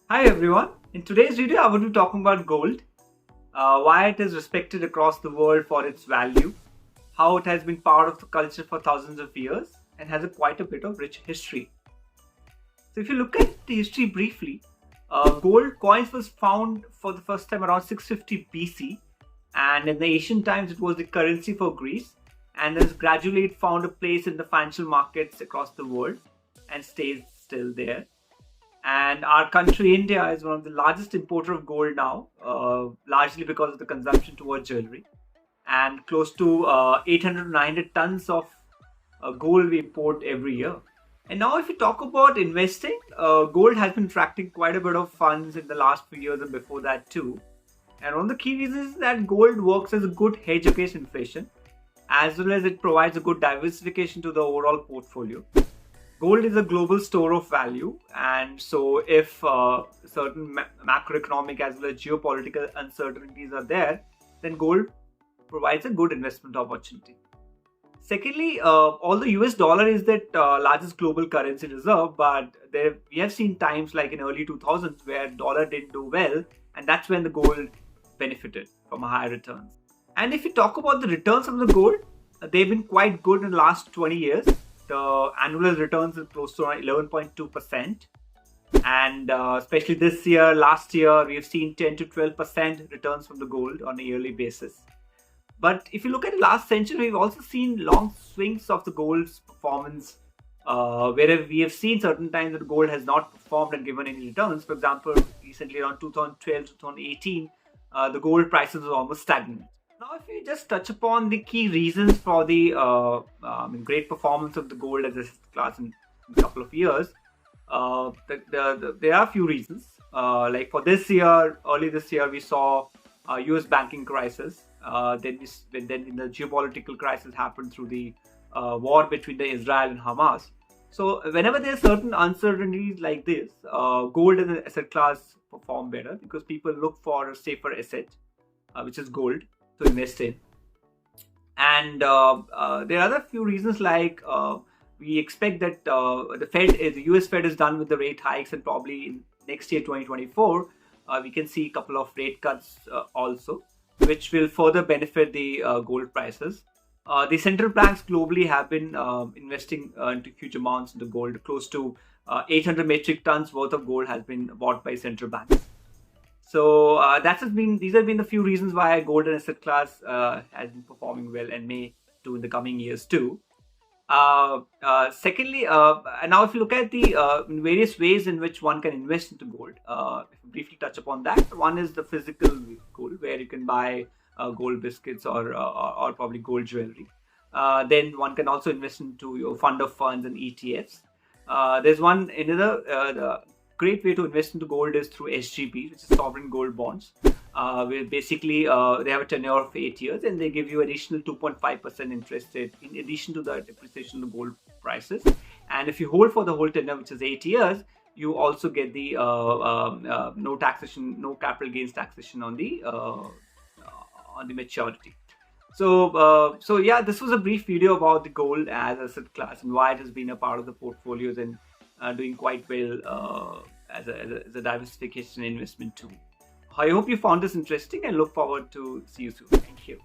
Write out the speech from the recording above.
Hi everyone. In today's video, I will be talking about gold, why it is respected across the world for its value, how it has been part of the culture for thousands of years, and has quite a bit of rich history. So, if you look at the history briefly, gold coins was found for the first time around 650 BC, and in the ancient times, it was the currency for Greece, and then gradually it found a place in the financial markets across the world, and stays still there. And our country, India, is one of the largest importer of gold now, largely because of the consumption towards jewelry. And close to 800 to 900 tons of gold we import every year. And now, if you talk about investing, gold has been attracting quite a bit of funds in the last few years and before that too. And one of the key reasons is that gold works as a good hedge against inflation, as well as it provides a good diversification to the overall portfolio. Gold is a global store of value, and so if certain macroeconomic as well as geopolitical uncertainties are there, then gold provides a good investment opportunity. Secondly, although US dollar is that largest global currency reserve, but we have seen times like in early 2000s where dollar didn't do well, and that's when the gold benefited from higher returns. And if you talk about the returns of the gold, they've been quite good in the last 20 years. The annual returns is close to around 11.2%. And especially this year, last year, we have seen 10 to 12% returns from the gold on a yearly basis. But if you look at the last century, we've also seen long swings of the gold's performance, where we have seen certain times that gold has not performed and given any returns. For example, recently around 2012 to 2018, the gold prices were almost stagnant. Now, if we just touch upon the key reasons for the great performance of the gold as a class in a couple of years, there are a few reasons. Like for this year, early this year, we saw U.S. banking crisis. Then the geopolitical crisis happened through the war between the Israel and Hamas. So whenever there are certain uncertainties like this, gold as an asset class perform better because people look for a safer asset, which is gold, to invest in. And there are other few reasons like we expect that the US Fed is done with the rate hikes, and probably in next year 2024 we can see a couple of rate cuts also, which will further benefit the gold prices. The central banks globally have been investing into huge amounts into gold. Close to 800 metric tons worth of gold has been bought by central banks. So these have been the few reasons why gold asset class has been performing well and may do in the coming years too. Secondly, now if you look at the various ways in which one can invest into gold, if we briefly touch upon that, one is the physical gold, where you can buy gold biscuits or probably gold jewelry. Then one can also invest into your fund of funds and ETFs. There's another great way to invest into gold is through SGB, which is sovereign gold bonds. Where basically they have a tenure of 8 years and they give you additional 2.5% interest rate in addition to the depreciation of the gold prices. And if you hold for the whole tenure, which is 8 years, you also get the no taxation, no capital gains taxation on the maturity. So yeah, this was a brief video about the gold as asset class and why it has been a part of the portfolios and doing quite well as a diversification investment tool. I hope you found this interesting and look forward to see you soon. Thank you.